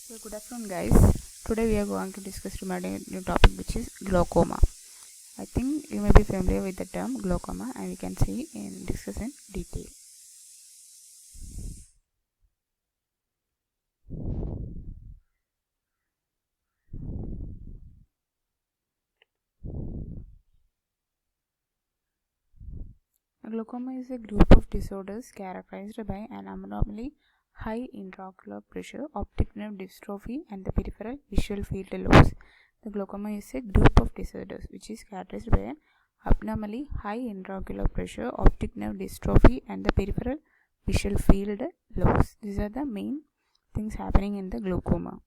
So good afternoon guys. Today we are going to discuss regarding a new topic which is glaucoma. I think you may be familiar with the term glaucoma and we can see and discuss in detail. Glaucoma is a group of disorders characterized by an abnormally high intraocular pressure, optic nerve dystrophy, and the peripheral visual field loss. The glaucoma is a group of disorders which is characterized by an abnormally high intraocular pressure, optic nerve dystrophy, and the peripheral visual field loss. These are the main things happening in the glaucoma.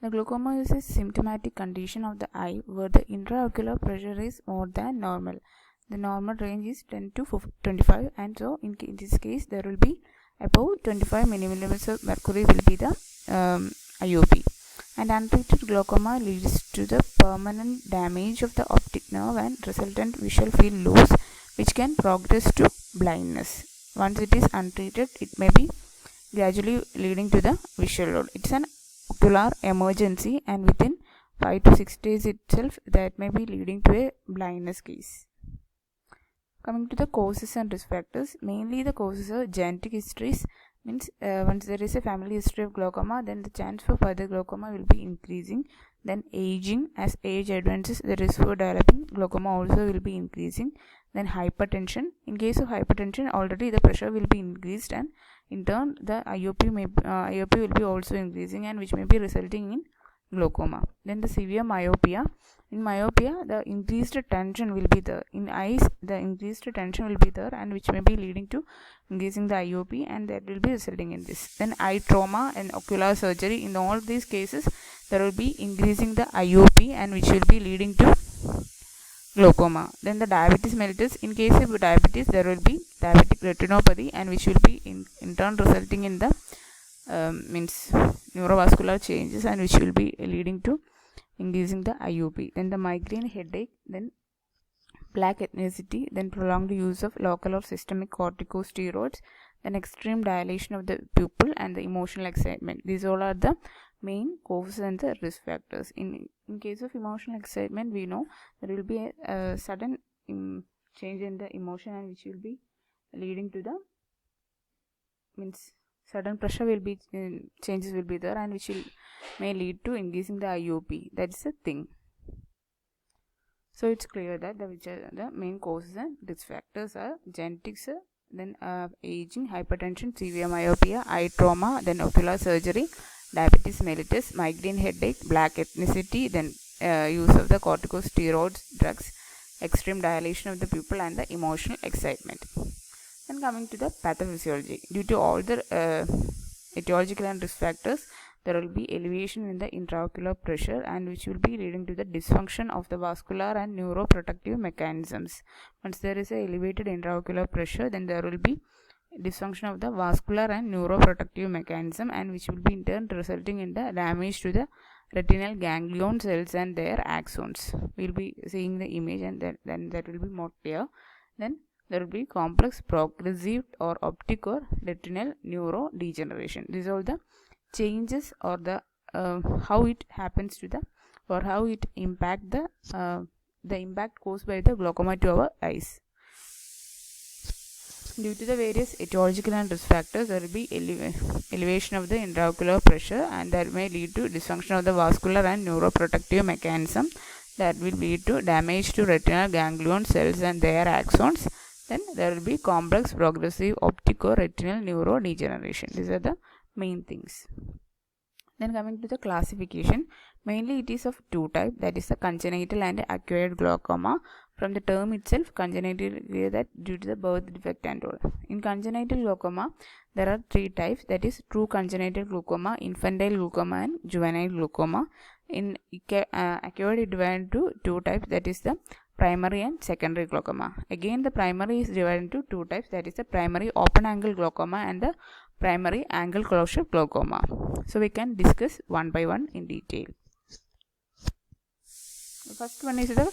The glaucoma is a symptomatic condition of the eye where the intraocular pressure is more than normal. The normal range is 10 to 25, and so in this case there will be above 25 millimeters of mercury will be the IOP. And untreated glaucoma leads to the permanent damage of the optic nerve and resultant visual field loss, which can progress to blindness. Once it is untreated, it may be gradually leading to the visual loss. It's an ocular emergency, and within 5 to 6 days itself that may be leading to a blindness case. Coming to the causes and risk factors, mainly the causes are genetic histories. Means once there is a family history of glaucoma, then the chance for further glaucoma will be increasing. Then aging, as age advances, the risk for developing glaucoma also will be increasing. Then hypertension. In case of hypertension, already the pressure will be increased, and in turn the IOP will be also increasing, and which may be resulting in glaucoma. Then the severe myopia. In myopia, the increased tension will be there. In eyes, the increased tension will be there, and which may be leading to increasing the IOP, and that will be resulting in this. Then eye trauma and ocular surgery. In all these cases, there will be increasing the IOP, and which will be leading to glaucoma. Then the diabetes mellitus. In case of diabetes, there will be diabetic retinopathy, and which will be in turn resulting in the means neurovascular changes, and which will be leading to increasing the IOP. Then the migraine, headache, then plaque ethnicity, then prolonged use of local or systemic corticosteroids, then extreme dilation of the pupil, and the emotional excitement. These all are the main causes and the risk factors. In case of emotional excitement, we know there will be a sudden change in the emotion, and which will be leading to the sudden pressure will be changes will be there, and which may lead to increasing the IOP. That's a thing. So it's clear that which are the main causes and risk factors are genetics, then aging, hypertension, severe myopia, eye trauma, then ocular surgery, diabetes mellitus, migraine headache, black ethnicity, then use of the corticosteroids drugs, extreme dilation of the pupil, and the emotional excitement. Then coming to the pathophysiology, due to all the etiological and risk factors, there will be elevation in the intraocular pressure, and which will be leading to the dysfunction of the vascular and neuroprotective mechanisms. Once there is a elevated intraocular pressure, then there will be dysfunction of the vascular and neuroprotective mechanism, and which will be in turn resulting in the damage to the retinal ganglion cells and their axons. We will be seeing the image, and then that will be more clear. Then there will be complex progressive or optic or retinal neurodegeneration. These are the changes or the how it happens to the or how it impact the impact caused by the glaucoma to our eyes. Due to the various etiological and risk factors, there will be elevation of the intraocular pressure, and that may lead to dysfunction of the vascular and neuroprotective mechanism, that will lead to damage to retinal ganglion cells and their axons. Then there will be complex progressive optic or retinal neurodegeneration. These are the main things. Then coming to the classification, mainly it is of two types, that is the congenital and acquired glaucoma. From the term itself, congenital is that due to the birth defect and all. In congenital glaucoma, there are three types, that is true congenital glaucoma, infantile glaucoma, and juvenile glaucoma. In acquired, it divided into two types, that is the primary and secondary glaucoma. Again, the primary is divided into two types, that is the primary open angle glaucoma and the primary angle closure glaucoma. So we can discuss one by one in detail. The first one is the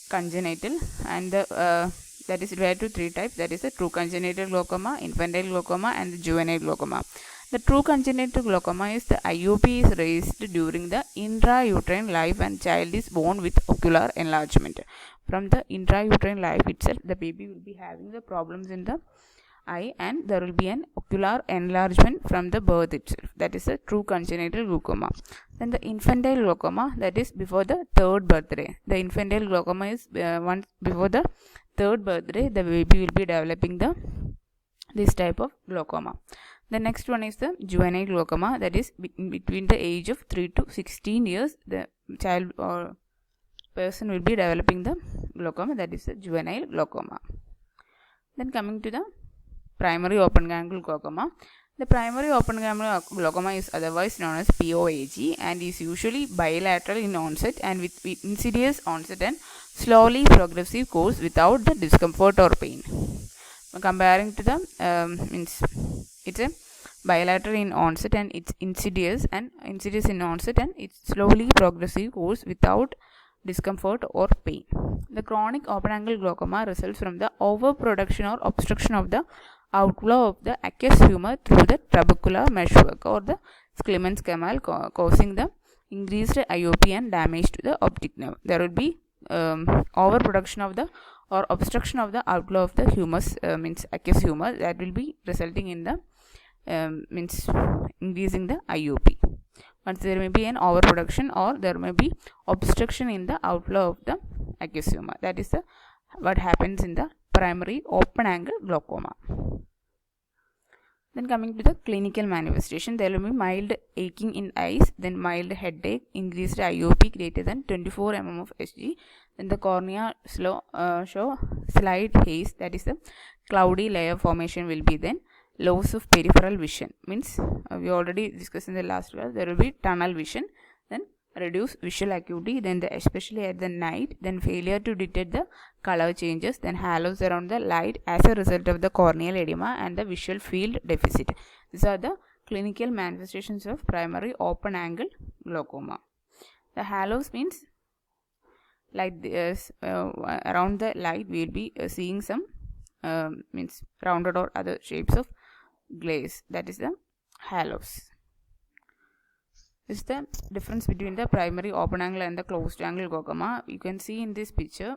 congenital, and that is divided to three types, that is the true congenital glaucoma, infantile glaucoma, and the juvenile glaucoma. The true congenital glaucoma is the IOP is raised during the intrauterine life and child is born with ocular enlargement. From the intrauterine life itself, the baby will be having the problems in the eye and there will be an ocular enlargement from the birth itself. That is a true congenital glaucoma. Then the infantile glaucoma, that is before the third birthday. The infantile glaucoma is once before the third birthday, the baby will be developing this type of glaucoma. The next one is the juvenile glaucoma, that is between the age of 3 to 16 years, the child or person will be developing the glaucoma, that is the juvenile glaucoma. Then coming to the primary open angle glaucoma. The primary open angle glaucoma is otherwise known as POAG and is usually bilateral in onset and with insidious onset and slowly progressive course without the discomfort or pain. Comparing to the it's a bilateral in onset and it's insidious in onset and it's slowly progressive course without discomfort or pain. The chronic open angle glaucoma results from the overproduction or obstruction of the outflow of the aqueous humor through the trabecular meshwork or the Schlemmann's canal, causing the increased IOP and damage to the optic nerve. There will be overproduction of the or obstruction of the outflow of the humus, means aqueous humor, that will be resulting in the means increasing the IOP. Once there may be an overproduction or there may be obstruction in the outflow of the aqueous humor. That is what happens in the primary open angle glaucoma. Then coming to the clinical manifestation, there will be mild aching in eyes, then mild headache, increased IOP greater than 24 mm of Hg. Then the cornea show slight haze, that is the cloudy layer formation will be then. Loss of peripheral vision means we already discussed in the last class, there will be tunnel vision, then reduced visual acuity, then especially at the night, then failure to detect the color changes, then halos around the light as a result of the corneal edema and the visual field deficit. These are the clinical manifestations of primary open angle glaucoma. The halos means like this, around the light we will be seeing some means rounded or other shapes of glaze, that is the halos. This is the difference between the primary open angle and the closed angle glaucoma. You can see in this picture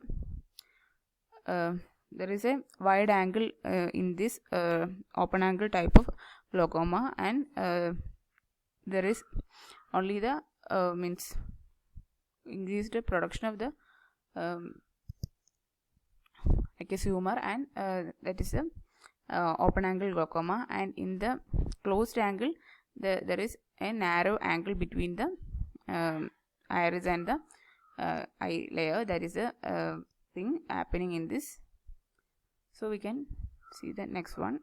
there is a wide angle in this open angle type of glaucoma and there is only the means increased production of the aqueous humor and that is a open angle glaucoma, and in the closed angle there is a narrow angle between the iris and the eye layer. That is a thing happening in this. So we can see the next one,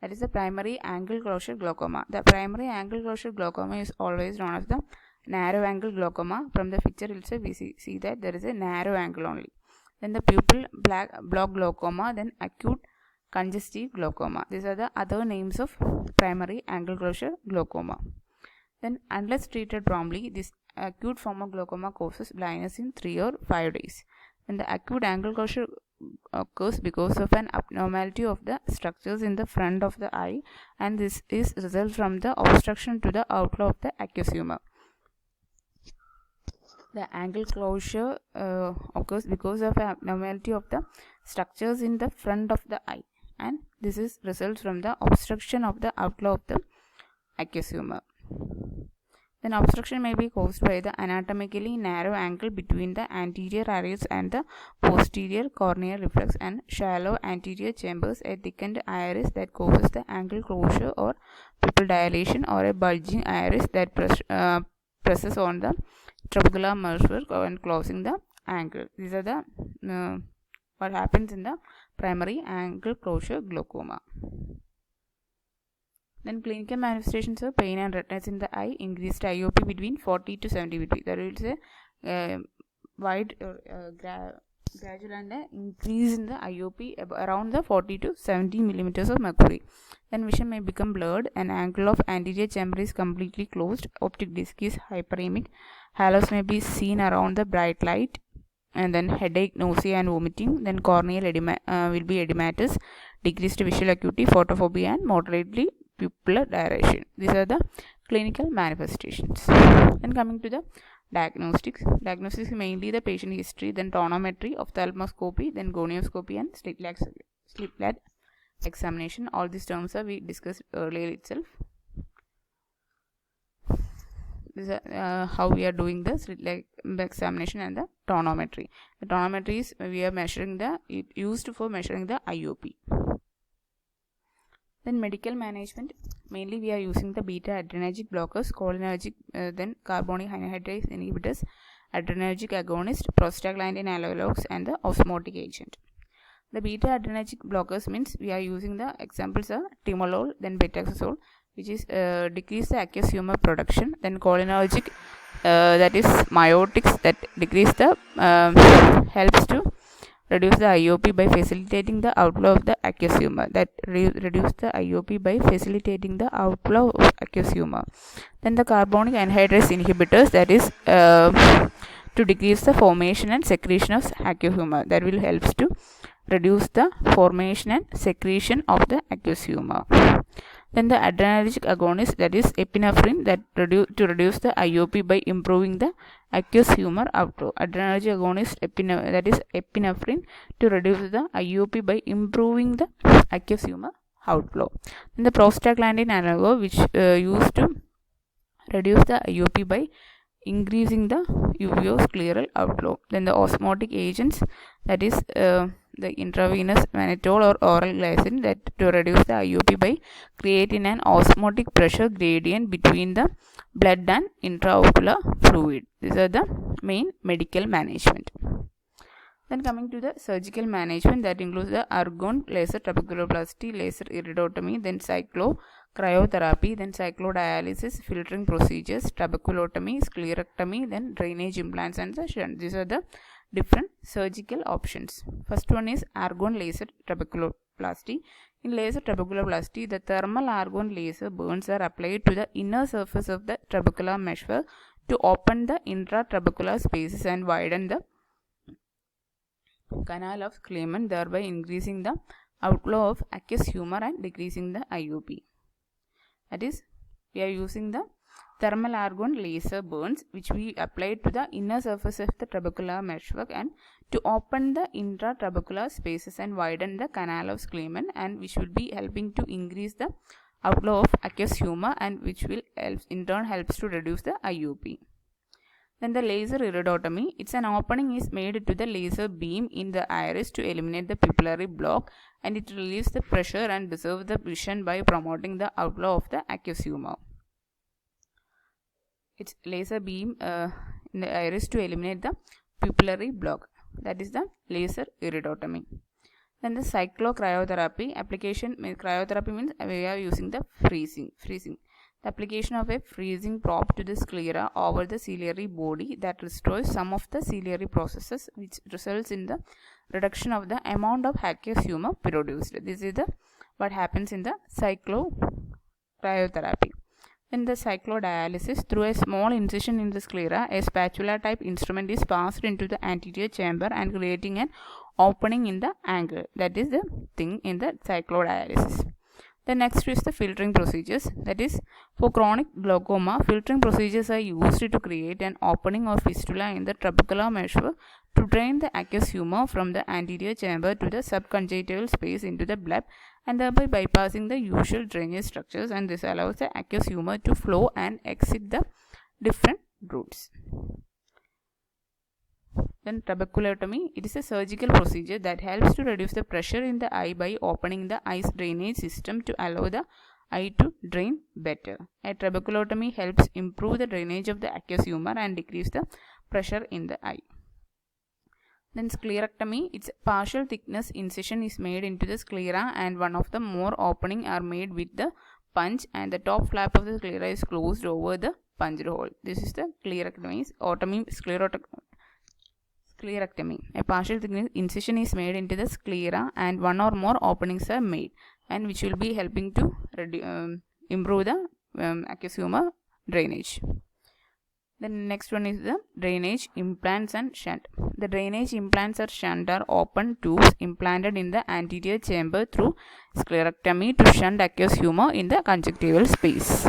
that is the primary angle closure glaucoma. The primary angle closure glaucoma is always known as the narrow angle glaucoma. From the picture itself we see that there is a narrow angle only. Then the pupil block glaucoma, then acute congestive glaucoma. These are the other names of primary angle closure glaucoma. Then unless treated promptly, this acute form of glaucoma causes blindness in 3 or 5 days. And the acute angle closure occurs because of an abnormality of the structures in the front of the eye, and this is result from the obstruction to the outflow of the aqueous humor. The angle closure occurs because of an abnormality of the structures in the front of the eye, and this is results from the obstruction of the outflow of the aqueous humor. Then obstruction may be caused by the anatomically narrow angle between the anterior iris and the posterior corneal reflex and shallow anterior chambers, a thickened iris that causes the angle closure or pupil dilation, or a bulging iris that presses on the trabecular meshwork and closing the angle. These are the what happens in the primary angle closure glaucoma. Then clinical manifestations of pain and redness in the eye, increased IOP between 40 to 70 between. There is a wide gradual and increase in the IOP around the 40 to 70 millimeters of mercury. Then vision may become blurred, an angle of anterior chamber is completely closed, optic disc is hyperemic, halos may be seen around the bright light, and then headache, nausea and vomiting. Then corneal edema will be edematous, decreased visual acuity, photophobia and moderately pupillar dilation. These are the clinical manifestations. Then coming to the diagnostics. Diagnostics is mainly the patient history, then tonometry, ophthalmoscopy, then gonioscopy, and slit lamp examination. All these terms are we discussed earlier itself. This is how we are doing the slit lamp examination and the tonometry. The tonometry is we are measuring it used for measuring the IOP. Then medical management, mainly we are using the beta adrenergic blockers, cholinergic, then carbonic anhydrase inhibitors, adrenergic agonist, prostaglandin analogs, and the osmotic agent. The beta adrenergic blockers means we are using the examples are timolol, then betaxazole, which is decrease the aqueous humor production, then cholinergic, that is myotics, that decrease the helps to reduce the IOP by facilitating the outflow of the aqueous humor. That reduce the IOP by facilitating the outflow of aqueous humor. Then the carbonic anhydrase inhibitors, that is to decrease the formation and secretion of aqueous humor. That will helps to reduce the formation and secretion of the aqueous humor. Then the adrenergic agonist, that is epinephrine, that to reduce the IOP by improving the aqueous humor outflow. Adrenergic agonist that is epinephrine to reduce the IOP by improving the aqueous humor outflow. Then the prostaglandin analog, which used to reduce the IOP by increasing the uveoscleral outflow. Then the osmotic agents, that is the intravenous mannitol or oral glycerin, that to reduce the IOP by creating an osmotic pressure gradient between the blood and intraocular fluid. These are the main medical management. Then coming to the surgical management, that includes the argon laser trabeculoplasty, laser iridotomy, then cyclocryotherapy, then cyclodialysis, filtering procedures, trabeculotomy, sclerectomy, then drainage implants, and the shunt. These are the different surgical options. First one is argon laser trabeculoplasty. In laser trabeculoplasty, the thermal argon laser burns are applied to the inner surface of the trabecular meshwork to open the intratrabecular spaces and widen the canal of Kleeman, thereby increasing the outflow of aqueous humor and decreasing the IOP. That is, we are using the thermal argon laser burns, which we apply to the inner surface of the trabecular meshwork and to open the intratrabecular spaces and widen the canal of Kleeman, and which will be helping to increase the outflow of aqueous humor, and which will in turn helps to reduce the IOP. Then the laser iridotomy, it's an opening is made to the laser beam in the iris to eliminate the pupillary block, and it relieves the pressure and preserves the vision by promoting the outflow of the aqueous humor. It's laser beam in the iris to eliminate the pupillary block. That is the laser iridotomy. Then the cyclocryotherapy application, cryotherapy means we are using the freezing. The application of a freezing probe to the sclera over the ciliary body that restores some of the ciliary processes, which results in the reduction of the amount of aqueous humor produced. This is what happens in the cyclocryotherapy. In the cyclodialysis, through a small incision in the sclera, a spatula type instrument is passed into the anterior chamber and creating an opening in the angle. That is the thing in the cyclodialysis. The next is the filtering procedures. That is, for chronic glaucoma, filtering procedures are used to create an opening or fistula in the trabecular meshwork to drain the aqueous humor from the anterior chamber to the subconjunctival space into the blood, and thereby bypassing the usual drainage structures, and this allows the aqueous humor to flow and exit the different routes. Then trabeculotomy, it is a surgical procedure that helps to reduce the pressure in the eye by opening the eye's drainage system to allow the eye to drain better. A trabeculotomy helps improve the drainage of the aqueous humor and decrease the pressure in the eye. Then sclerectomy, its partial thickness incision is made into the sclera, and one of the more opening are made with the punch, and the top flap of the sclera is closed over the punched hole. This is the sclerectomy. Sclerectomy. A partial thickness incision is made into the sclera, and one or more openings are made, and which will be helping to improve the aqueous humor drainage. The next one is the drainage implants and shunt. The drainage implants or shunt are open tubes implanted in the anterior chamber through sclerectomy to shunt aqueous humor in the conjunctival space.